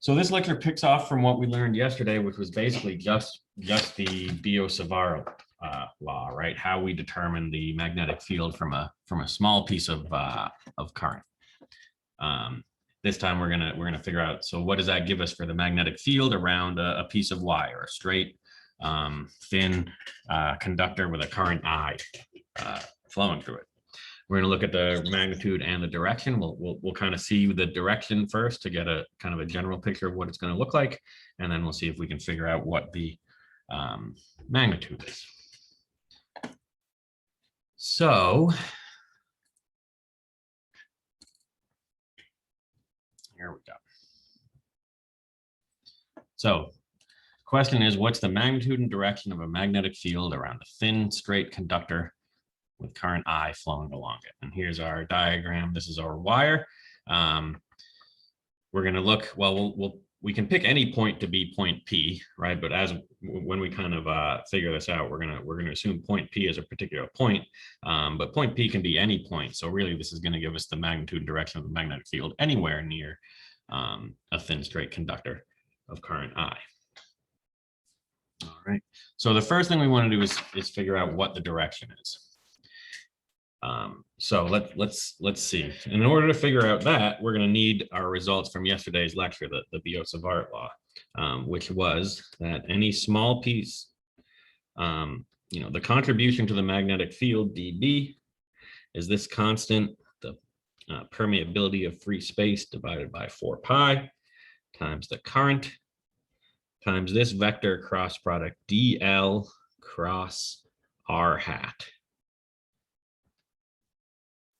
So this lecture picks off from what we learned yesterday, which was basically just the Biot-Savart law, right? How we determine the magnetic field from a small piece of current. This time we're gonna figure out, so what does that give us for the magnetic field around a piece of wire, a straight thin conductor with a current I flowing through it. We're going to look at the magnitude and the direction. We'll kind of see the direction first to get a kind of a general picture of what it's going to look like, and then we'll see if we can figure out what the magnitude is. So here we go. So question is, what's the magnitude and direction of a magnetic field around a thin, straight conductor with current I flowing along it? And here's our diagram. This is our wire. We're going to look, well, we can pick any point to be point P, right? But when we kind of figure this out, we're going to assume point P is a particular point, but point P can be any point. So really, this is going to give us the magnitude and direction of the magnetic field anywhere near a thin, straight conductor of current I. All right. So the first thing we want to do is figure out what the direction is. So let's see. In order to figure out that, we're going to need our results from yesterday's lecture, the Biot-Savart law, which was that any small piece, the contribution to the magnetic field dB is this constant, the permeability of free space divided by 4 pi times the current times this vector cross product dl cross r hat,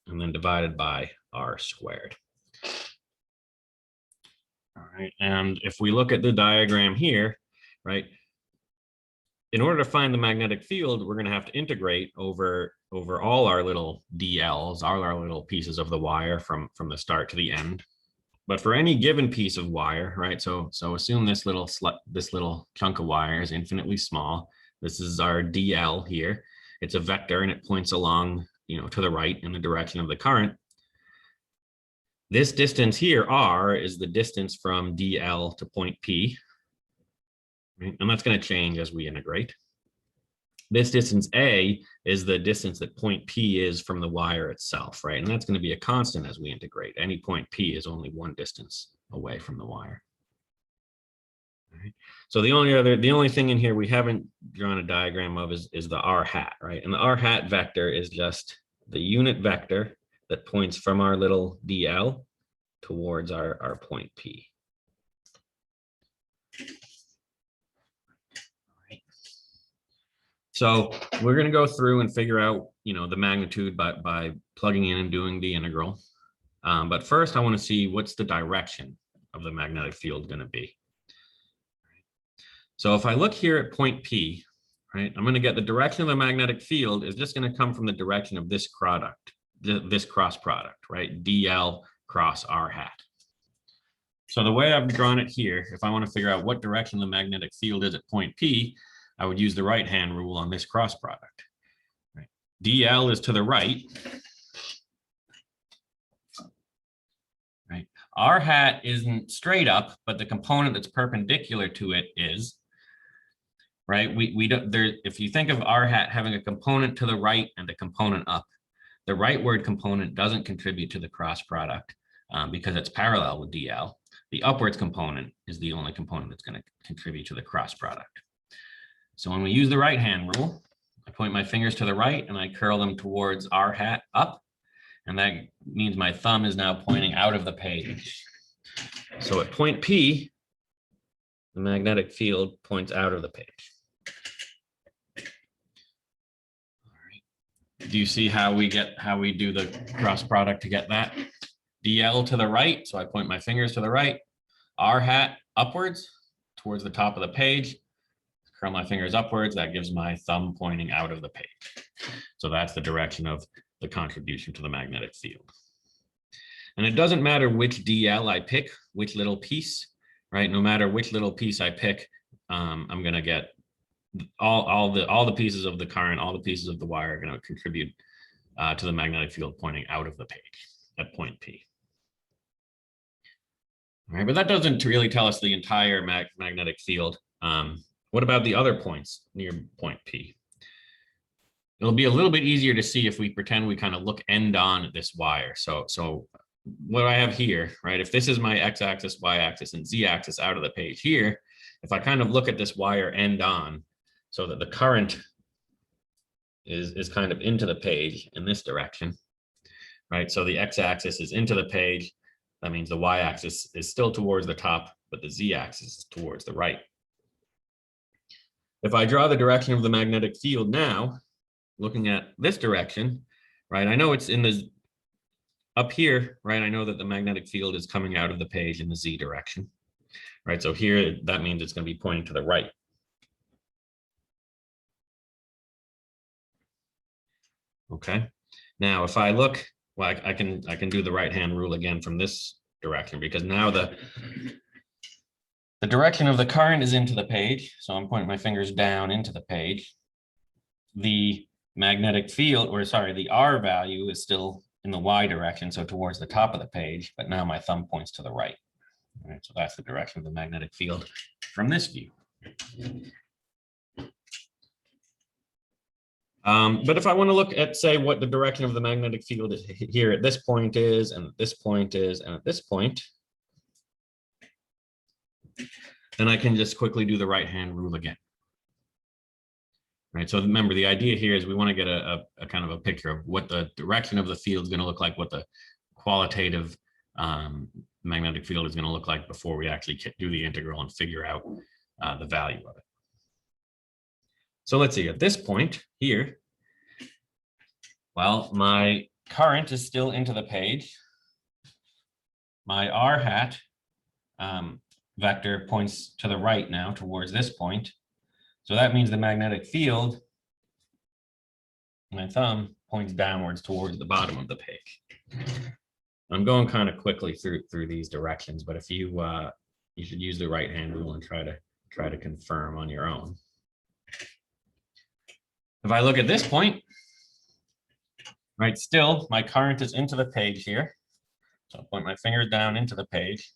and then divided by r squared. All right, and if we look at the diagram here, right, in order to find the magnetic field, we're going to have to integrate over all our little DLs, all our little pieces of the wire from the start to the end. But for any given piece of wire, right, so assume this little chunk of wire is infinitely small. This is our DL here. It's a vector and it points along, to the right in the direction of the current. This distance here, r, is the distance from DL to point P, right? And that's going to change as we integrate. This distance a is the distance that point P is from the wire itself, right? And that's going to be a constant as we integrate. Any point P is only one distance away from the wire. Right. So the only thing in here we haven't drawn a diagram of is the r hat, right? And the r hat vector is just the unit vector that points from our little DL towards our point P. So we're going to go through and figure out, the magnitude by plugging in and doing the integral. But first, I want to see what's the direction of the magnetic field going to be. So if I look here at point P, right, I'm going to get the direction of the magnetic field is just going to come from the direction of this product, this cross product, right? DL cross r hat. So the way I've drawn it here, if I want to figure out what direction the magnetic field is at point P, I would use the right-hand rule on this cross product. Right? DL is to the right. Right? R hat isn't straight up, but the component that's perpendicular to it is. Right? We don't there. If you think of r hat having a component to the right and a component up, the rightward component doesn't contribute to the cross product because it's parallel with DL. The upwards component is the only component that's going to contribute to the cross product. So when we use the right-hand rule, I point my fingers to the right and I curl them towards r hat up, and that means my thumb is now pointing out of the page. So at point P, the magnetic field points out of the page. Do you see how we do the cross product to get that? DL to the right, so I point my fingers to the right, r hat upwards towards the top of the page, curl my fingers upwards, that gives my thumb pointing out of the page. So that's the direction of the contribution to the magnetic field. And it doesn't matter which DL I pick, which little piece, right? No matter which little piece I pick, I'm going to get all the pieces of the current, all the pieces of the wire are going to contribute to the magnetic field pointing out of the page at point P. All right, but that doesn't really tell us the entire magnetic field. What about the other points near point P? It'll be a little bit easier to see if we pretend we kind of look end on at this wire. So what I have here, right? If this is my x-axis, y-axis, and z-axis out of the page here, if I kind of look at this wire end on, so that the current is kind of into the page in this direction, right? So the x-axis is into the page. That means the y-axis is still towards the top, but the z-axis is towards the right. If I draw the direction of the magnetic field now, looking at this direction, right? I know it's in the up here, right? I know that the magnetic field is coming out of the page in the z direction, right? So here, that means it's going to be pointing to the right. Okay. Now, if I look, well, I can do the right-hand rule again from this direction, because now the direction of the current is into the page. So I'm pointing my fingers down into the page. The magnetic field, or sorry, the R value is still in the Y direction, so towards the top of the page, but now my thumb points to the right. All right, so that's the direction of the magnetic field from this view. But if I want to look at, say, what the direction of the magnetic field is here at this point is, and at this point is, and at this point, then I can just quickly do the right-hand rule again. Right. So remember, the idea here is we want to get a kind of a picture of what the direction of the field is going to look like, what the qualitative magnetic field is going to look like before we actually do the integral and figure out the value of it. So let's see, at this point here, well, my current is still into the page. My R hat vector points to the right now towards this point. So that means the magnetic field, my thumb points downwards towards the bottom of the page. I'm going kind of quickly through these directions, but if you you should use the right-hand rule and try to confirm on your own. If I look at this point, right, still my current is into the page here. So I'll point my fingers down into the page.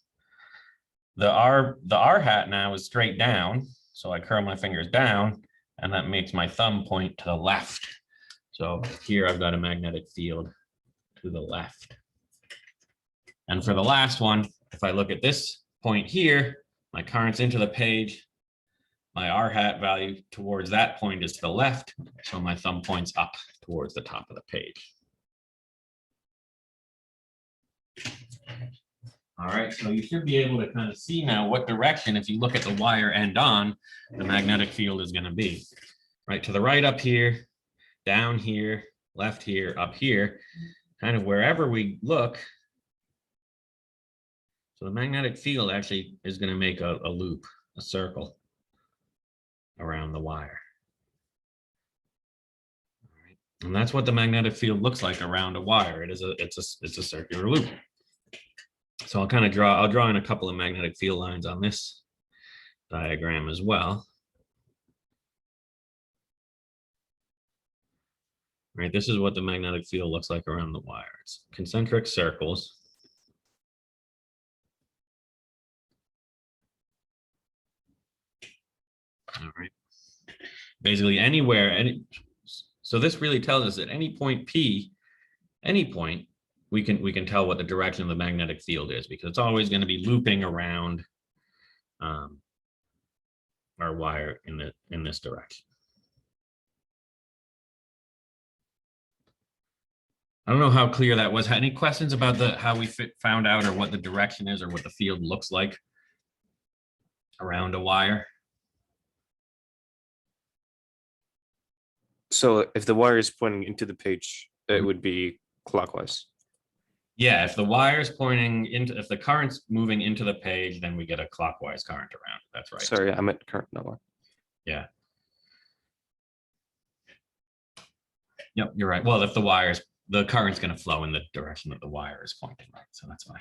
The R hat now is straight down. So I curl my fingers down, and that makes my thumb point to the left. So here I've got a magnetic field to the left. And for the last one, if I look at this point here, my current's into the page. My R hat value towards that point is to the left. So my thumb points up towards the top of the page. All right, so you should be able to kind of see now what direction, if you look at the wire end on, the magnetic field is going to be. Right, to the right up here, down here, left here, up here, kind of wherever we look. So the magnetic field actually is going to make a loop, a circle around the wire. All right. And that's what the magnetic field looks like around a wire. It's a circular loop. So I'll kind of I'll draw in a couple of magnetic field lines on this diagram as well. Right, this is what the magnetic field looks like around the wire. It's concentric circles. All right. Basically anywhere, so this really tells us at any point P, any point, we can tell what the direction of the magnetic field is, because it's always going to be looping around our wire in this direction. I don't know how clear that was. Any questions about how we found out, or what the direction is, or what the field looks like around a wire? So if the wire is pointing into the page, it would be clockwise. Yeah, if the wire is pointing into, if the current's moving into the page, then we get a clockwise current around. That's right. Sorry, I meant current, not wire. Yeah. Yep, you're right. Well, if the current's going to flow in the direction that the wire is pointing, right? So that's fine.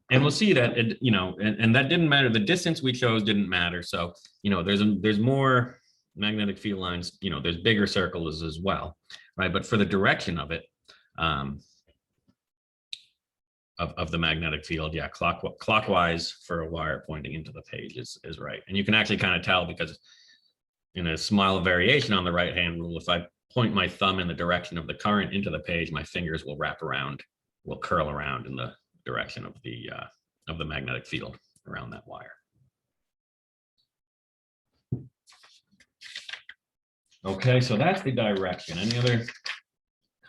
And we'll see that it, and that didn't matter. The distance we chose didn't matter. So, there's more magnetic field lines, there's bigger circles as well, right? But for the direction of it, of the magnetic field. Yeah, clockwise for a wire pointing into the page is right. And you can actually kind of tell because in a small variation on the right hand rule, if I point my thumb in the direction of the current into the page, my fingers will wrap around, will curl around in the direction of the magnetic field around that wire. Okay, so that's the direction. Any other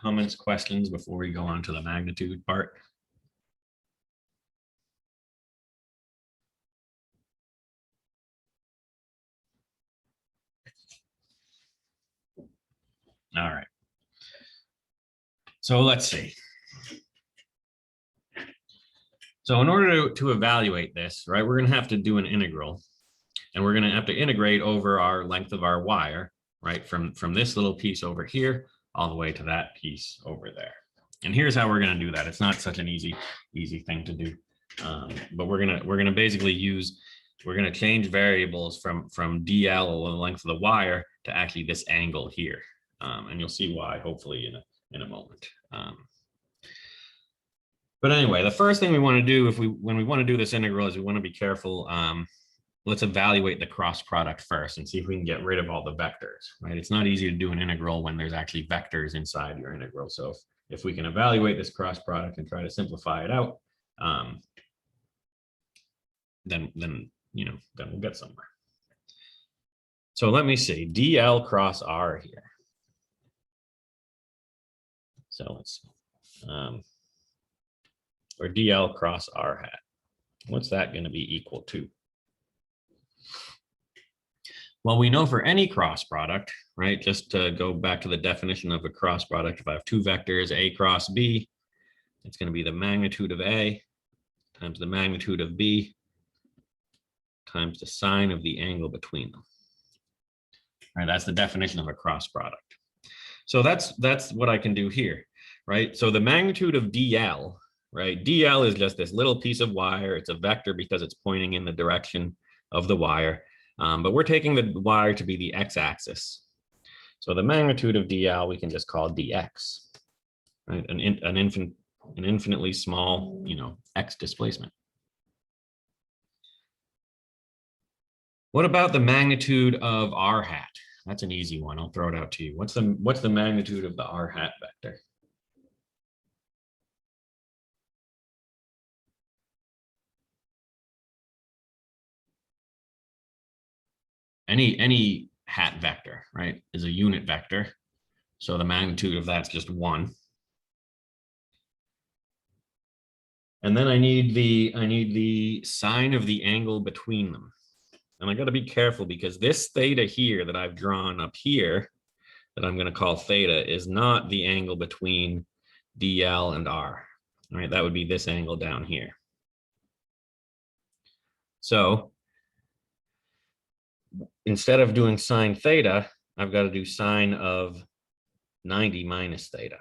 comments, questions before we go on to the magnitude part? All right. So let's see. So in order to evaluate this, right, we're going to have to do an integral, and we're going to have to integrate over our length of our wire, right, from this little piece over here all the way to that piece over there. And here's how we're going to do that. It's not such an easy thing to do, but we're gonna basically we're gonna change variables from DL, the length of the wire, to actually this angle here, and you'll see why hopefully in a moment. But anyway, the first thing we want to do when we want to do this integral is we want to be careful. Let's evaluate the cross product first and see if we can get rid of all the vectors, right? It's not easy to do an integral when there's actually vectors inside your integral. So if we can evaluate this cross product and try to simplify it out, then we'll get somewhere. So let me see, DL cross R here. So let's see. Or DL cross R hat. What's that going to be equal to? Well, we know for any cross product, right? Just to go back to the definition of a cross product, if I have two vectors, A cross B, it's going to be the magnitude of A times the magnitude of B times the sine of the angle between them. Right, that's the definition of a cross product. So that's what I can do here, right? So the magnitude of DL, right? DL is just this little piece of wire. It's a vector because it's pointing in the direction of the wire. But we're taking the wire to be the x-axis. So the magnitude of DL we can just call dx, right? An infinitely small, x displacement. What about the magnitude of r hat? That's an easy one. I'll throw it out to you. What's the magnitude of the r hat vector? Any hat vector, right, is a unit vector. So the magnitude of that's just 1. And then I need the sine of the angle between them. And I got to be careful because this theta here that I've drawn up here that I'm going to call theta is not the angle between DL and R. All right, that would be this angle down here. So instead of doing sine theta, I've got to do sine of 90 minus theta.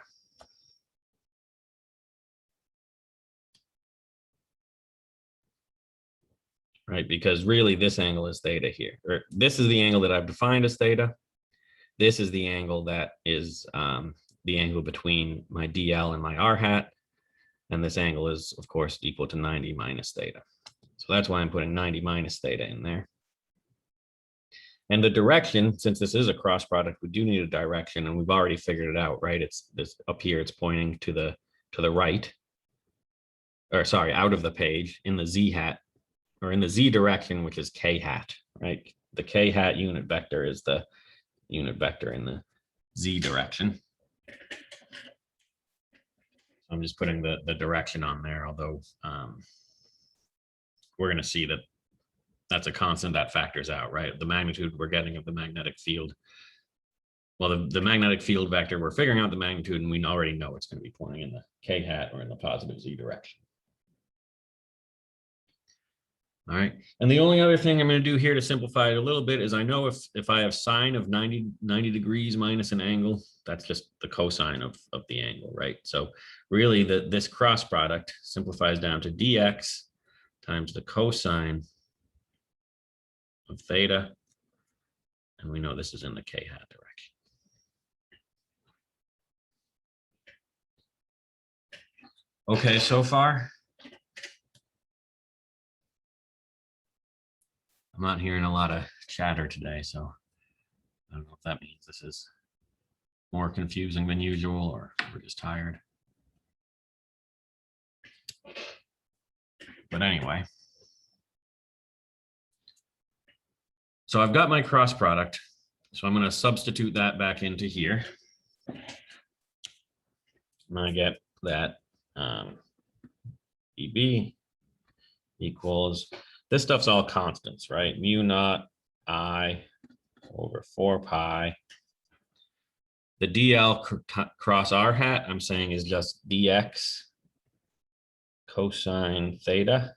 Right, because really this angle is theta here. Or this is the angle that I've defined as theta. This is the angle that is the angle between my DL and my R hat. And this angle is, of course, equal to 90 minus theta. So that's why I'm putting 90 minus theta in there. And the direction, since this is a cross product, we do need a direction, and we've already figured it out, right? It's this up here, it's pointing to the right, or sorry, out of the page in the Z hat, or in the Z direction, which is K hat, right? The K hat unit vector is the unit vector in the Z direction. I'm just putting the direction on there, although we're going to see that that's a constant that factors out, right? The magnitude we're getting of the magnetic field. Well, the magnetic field vector, we're figuring out the magnitude, and we already know it's going to be pointing in the K hat or in the positive Z direction. All right, and the only other thing I'm going to do here to simplify it a little bit is I know if I have sine of 90 degrees minus an angle, that's just the cosine of the angle, right? So really this cross product simplifies down to dx times the cosine of theta, and we know this is in the K hat direction. Okay, so far? I'm not hearing a lot of chatter today, so I don't know if that means this is more confusing than usual or we're just tired. But anyway. So I've got my cross product. So I'm going to substitute that back into here. And I get that EB equals, this stuff's all constants, right? Mu naught I over 4 pi. The DL cross R hat, I'm saying is just dx cosine theta.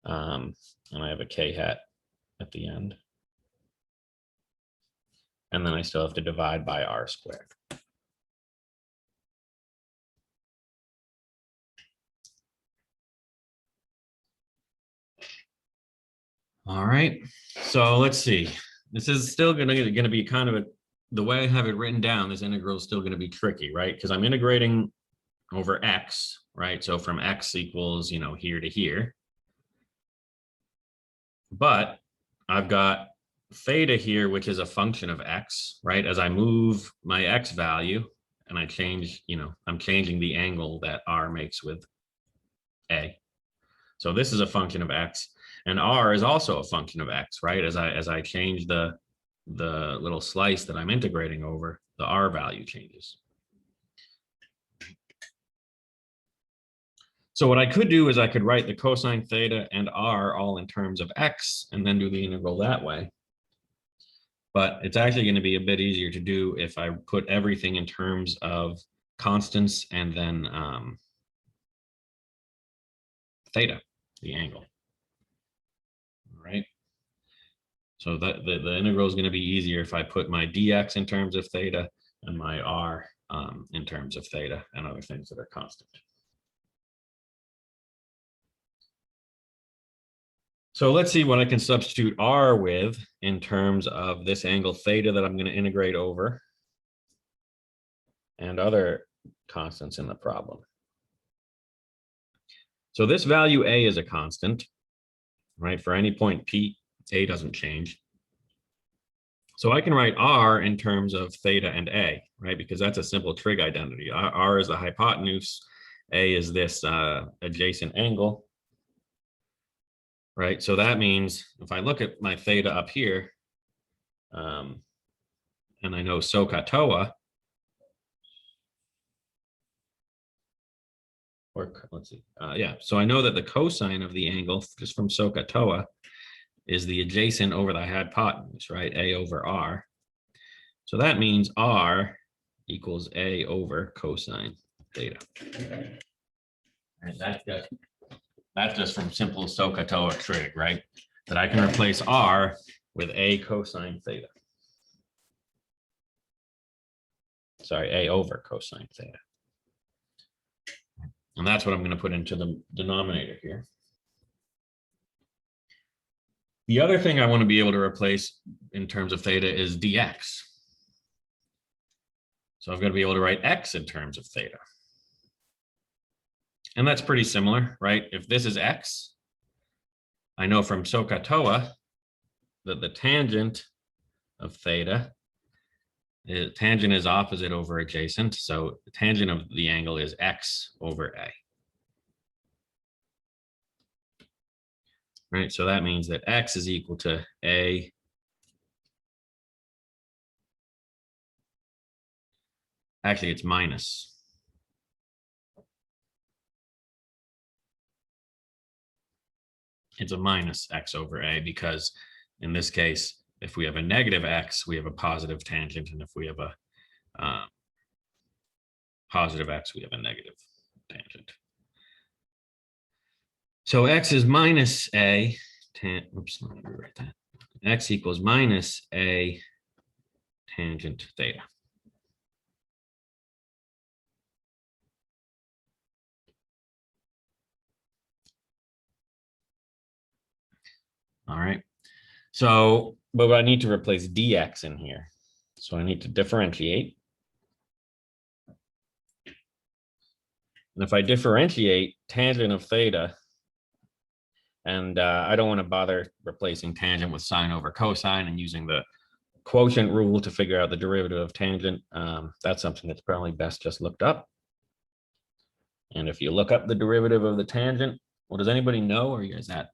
And I have a K hat at the end. And then I still have to divide by R squared. All right, so let's see. This is still gonna be kind of the way I have it written down, this integral is still gonna be tricky, right? Because I'm integrating over X, right? So from X equals, here to here. But I've got theta here, which is a function of X, right? As I move my X value and I change, I'm changing the angle that R makes with A. So this is a function of X, and R is also a function of X, right? As I change the little slice that I'm integrating over, the R value changes. So what I could do is I could write the cosine theta and R all in terms of X and then do the integral that way. But it's actually going to be a bit easier to do if I put everything in terms of constants and then theta, the angle. All right. So that the integral is going to be easier if I put my dx in terms of theta and my r in terms of theta and other things that are constant. So let's see what I can substitute r with in terms of this angle theta that I'm going to integrate over and other constants in the problem. So this value a is a constant, right? For any point p, a doesn't change. So I can write r in terms of theta and a, right? Because that's a simple trig identity. R is the hypotenuse, a is this adjacent angle, right? So that means if I look at my theta up here, and I know SOHCAHTOA, or let's see, yeah. So I know that the cosine of the angle just from SOHCAHTOA is the adjacent over the hypotenuse, right? A over R. So that means R equals A over cosine theta. And that's just from simple SOHCAHTOA trig, right? That I can replace R with A cosine theta. Sorry, A over cosine theta. And that's what I'm going to put into the denominator here. The other thing I want to be able to replace in terms of theta is dx. So I've got to be able to write x in terms of theta. And that's pretty similar, right? If this is x, I know from SOHCAHTOA that the tangent of theta, tangent is opposite over adjacent. So the tangent of the angle is x over a. Right, so that means that x is equal to a actually it's minus. It's a minus x over a because in this case, if we have a negative x, we have a positive tangent, and if we have a positive x, we have a negative tangent. So x is minus a, oops, let me rewrite that. X equals minus a tangent theta. All right. So, but I need to replace dx in here. So I need to differentiate. And if I differentiate tangent of theta And I don't want to bother replacing tangent with sine over cosine and using the quotient rule to figure out the derivative of tangent. That's something that's probably best just looked up. And if you look up the derivative of the tangent, well, does anybody know? Or are you guys at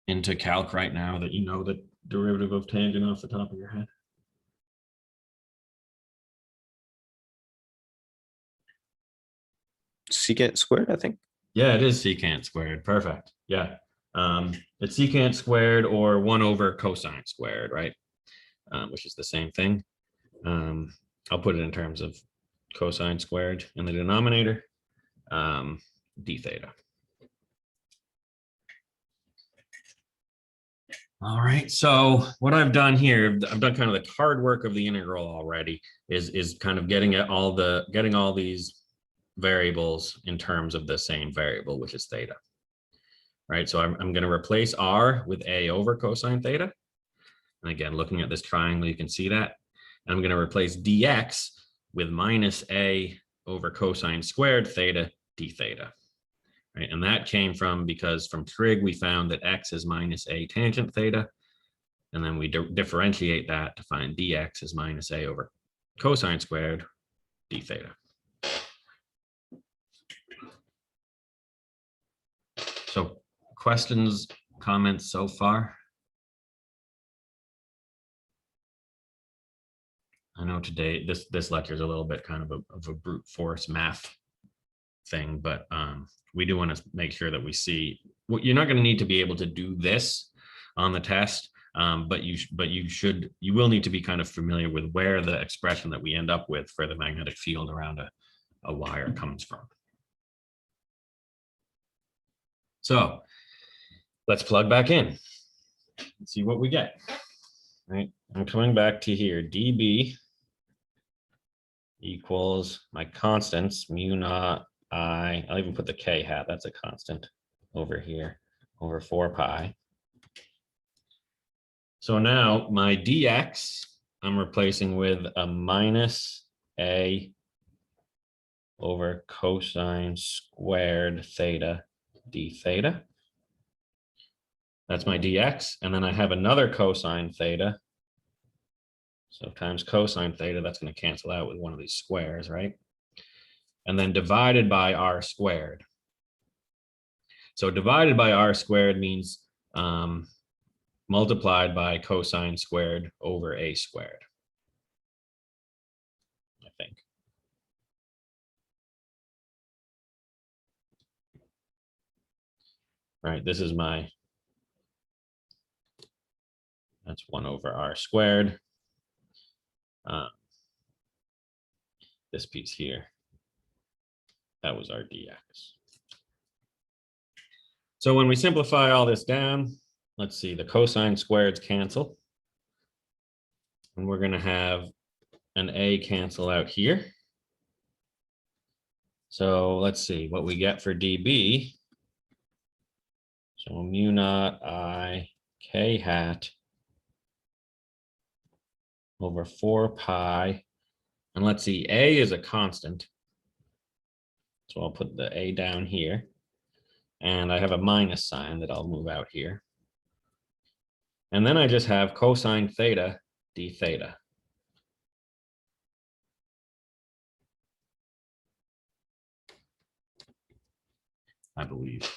into calc right now that you know the derivative of tangent off the top of your head? Secant squared, I think. Yeah, it is secant squared. Perfect. Yeah. It's secant squared or 1 over cosine squared, right? Which is the same thing. I'll put it in terms of cosine squared in the denominator, d theta. All right, so what I've done here, I've done kind of the hard work of the integral already, is kind of getting all these variables in terms of the same variable, which is theta. Right, so I'm going to replace r with a over cosine theta. And again, looking at this triangle, you can see that. And I'm going to replace dx with minus a over cosine squared theta d theta. Right, and that came because from trig, we found that x is minus a tangent theta. And then we differentiate that to find dx is minus a over cosine squared d theta. So questions, comments so far? I know today this lecture is a little bit kind of a brute force math thing, but we do want to make sure that we see what you're not going to need to be able to do this on the test, but you will need to be kind of familiar with where the expression that we end up with for the magnetic field around a wire comes from. So let's plug back in and see what we get. Right, I'm coming back to here, dB equals my constants, mu naught I, I'll even put the k hat, that's a constant over here, over 4 pi. So now my dx, I'm replacing with a minus a over cosine squared theta d theta. That's my dx, and then I have another cosine theta. So times cosine theta, that's going to cancel out with one of these squares, right? And then divided by r squared. So divided by r squared means multiplied by cosine squared over a squared, I think. Right, this is that's 1 over r squared. This piece here, that was our dx. So when we simplify all this down, let's see, the cosine squareds cancel. And we're going to have an a cancel out here. So let's see what we get for dB. So mu naught I k hat over 4 pi. And let's see, a is a constant. So I'll put the a down here. And I have a minus sign that I'll move out here. And then I just have cosine theta d theta. I believe.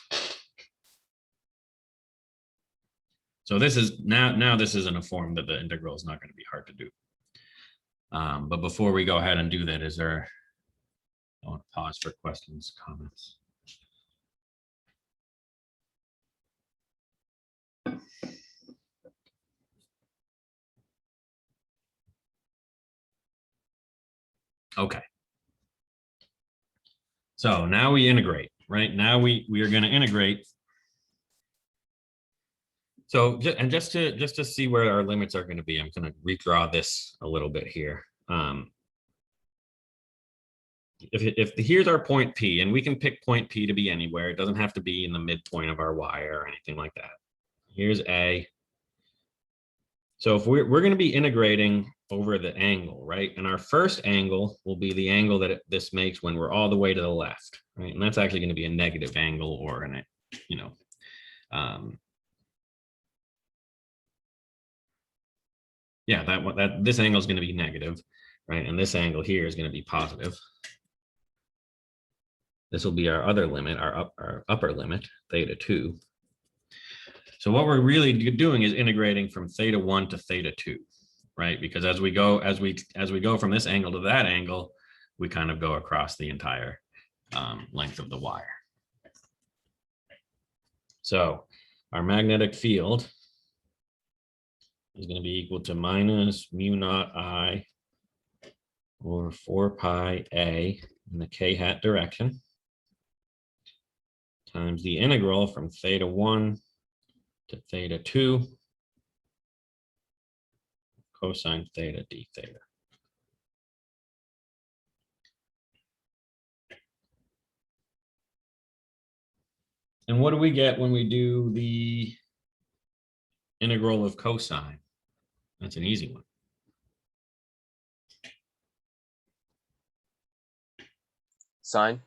So this is now this is in a form that the integral is not going to be hard to do. But before we go ahead and do that, I want to pause for questions, comments. Okay. So now we integrate, right? Now we are going to integrate. So just to see where our limits are going to be, I'm going to redraw this a little bit here. If here's our point P, and we can pick point P to be anywhere, it doesn't have to be in the midpoint of our wire or anything like that. Here's A. So if we're going to be integrating over the angle, right? And our first angle will be the angle that this makes when we're all the way to the left, right? And that's actually going to be a negative angle or Yeah, that this angle is going to be negative, right? And this angle here is going to be positive. This will be our other limit, our upper limit, theta 2. So what we're really doing is integrating from theta 1 to theta 2, right? Because as we go from this angle to that angle, we kind of go across the entire length of the wire. So our magnetic field is going to be equal to minus mu naught I over 4 pi a in the k hat direction times the integral from theta 1 to theta 2 cosine theta d theta. And what do we get when we do the integral of cosine? That's an easy one. Sine.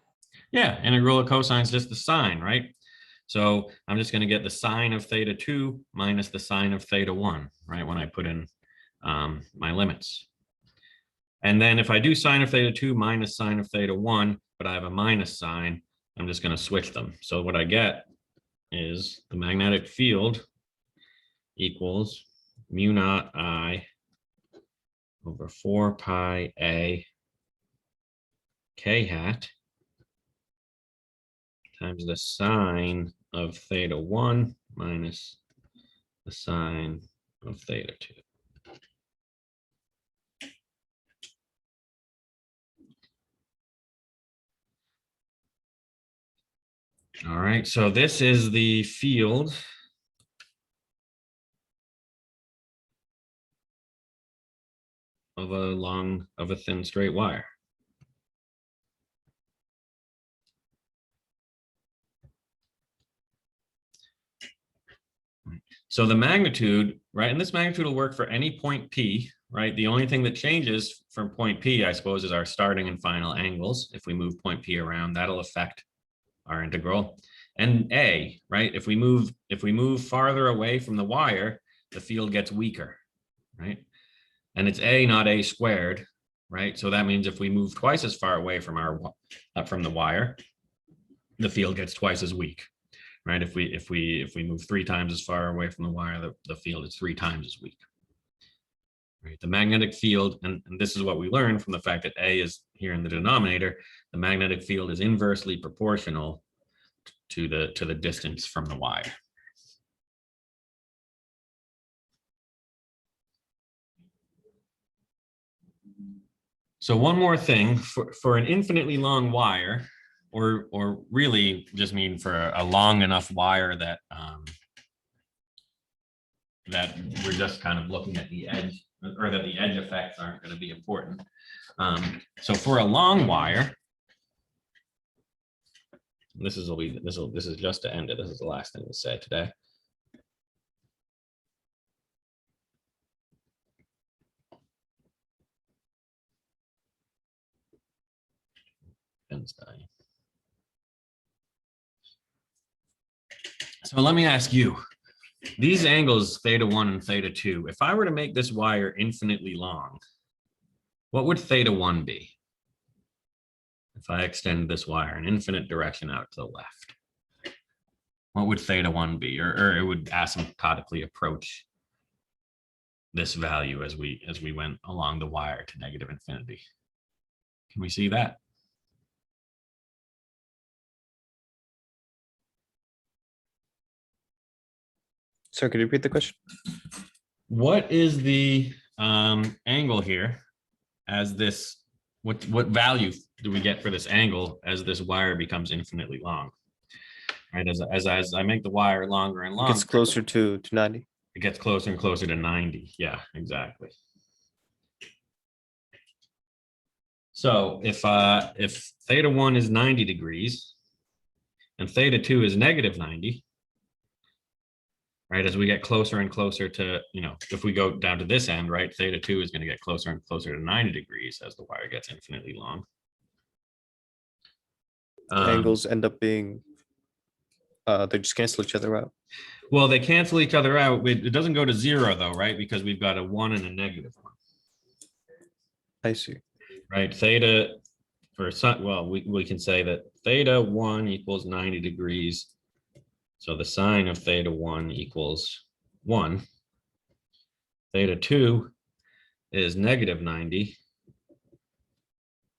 Yeah, integral of cosine is just the sine, right? So I'm just going to get the sine of theta 2 minus the sine of theta 1, right, when I put in my limits. And then if I do sine of theta 2 minus sine of theta 1, but I have a minus sign, I'm just going to switch them. So what I get is the magnetic field equals mu naught I over 4 pi a k hat times the sine of theta 1 minus the sine of theta 2. All right, so this is the field of a thin straight wire. So the magnitude, right, and this magnitude will work for any point P, right? The only thing that changes from point P, I suppose, is our starting and final angles. If we move point P around, that'll affect our integral. And A, right? If we move farther away from the wire, the field gets weaker, right? And it's A, not A squared, right? So that means if we move twice as far away from the wire, the field gets twice as weak, right? If we move 3 times as far away from the wire, the field is 3 times as weak. Right? The magnetic field, and this is what we learned from the fact that A is here in the denominator, the magnetic field is inversely proportional to the distance from the wire. So one more thing, for an infinitely long wire, or really just mean for a long enough wire that that we're just kind of looking at the edge, or that the edge effects aren't going to be important. So for a long wire, this is just to end it. This is the last thing to say today. So let me ask you, these angles theta 1 and theta 2, if I were to make this wire infinitely long, what would theta 1 be? If I extend this wire an infinite direction out to the left, what would theta 1 be? Or it would asymptotically approach this value as we went along the wire to negative infinity. Can we see that? Sorry, could you repeat the question? What is the angle here as this, what value do we get for this angle as this wire becomes infinitely long? Right, as I make the wire longer and It longer, gets closer to 90. it gets closer and closer to 90. Yeah, exactly. So if theta 1 is 90 degrees and theta 2 is negative 90, right, as we get closer and closer to, if we go down to this end, right, theta 2 is going to get closer and closer to 90 degrees as the wire gets infinitely long. Angles end up being They just cancel each other out. Well, they cancel each other out. It doesn't go to 0 though, right? Because we've got a 1 and a -1, I see. right? Theta for sun, well, we can say that theta 1 equals 90 degrees. So the sine of theta 1 equals 1. Theta 2 is -90.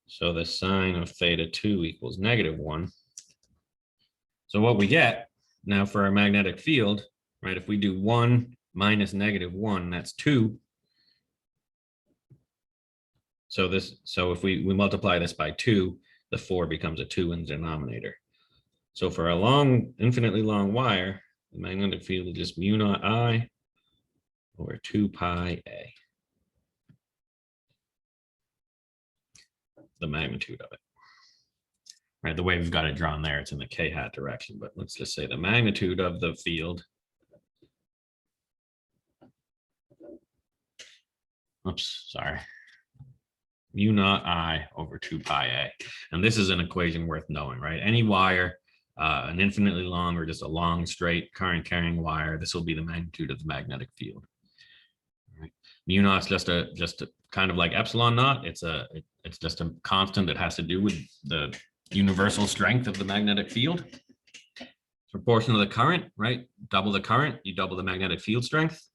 So the sine of theta 2 equals -1. So what we get now for our magnetic field, right? If we do 1 minus -1, that's 2. So if we multiply this by 2, the 4 becomes a 2 in the denominator. So for a long, infinitely long wire, the magnetic field is just mu naught I over 2 pi A. The magnitude of it. Right, the way we've got it drawn there, it's in the k hat direction, but let's just say the magnitude of the field. Oops, sorry. Mu naught I over 2 pi A. And this is an equation worth knowing, right? Any wire, an infinitely long or just a long straight current carrying wire, this will be the magnitude of the magnetic field. Right. Mu naught's just a kind of like epsilon naught. It's just a constant that has to do with the universal strength of the magnetic field. Proportion of the current, right? Double the current, you double the magnetic field strength.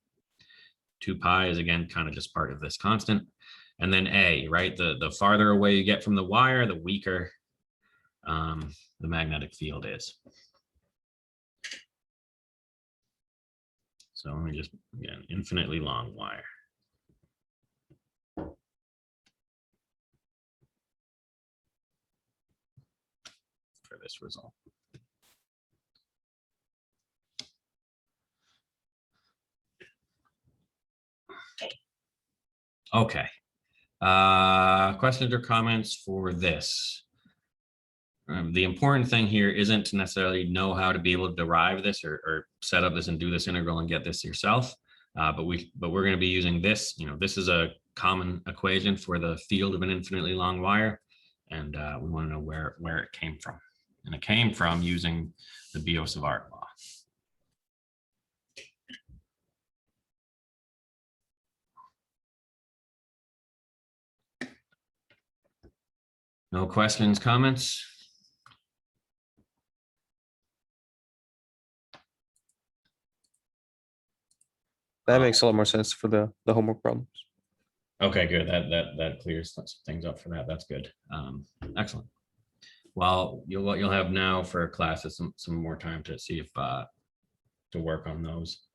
2 pi is again kind of just part of this constant. And then A, right? The farther away you get from the wire, the weaker the magnetic field is. So let me just, again, infinitely long wire. For this result. Okay. Questions or comments for this? The important thing here isn't to necessarily know how to be able to derive this or set up this and do this integral and get this yourself. But we're going to be using this. This is a common equation for the field of an infinitely long wire, and we want to know where it came from. And it came from using the Biot-Savart law. No questions, comments? That makes a lot more sense for the homework problems. Okay, good. That clears things up for that. That's good. Excellent. Well, you'll have now for classes some more time to see if to work on those.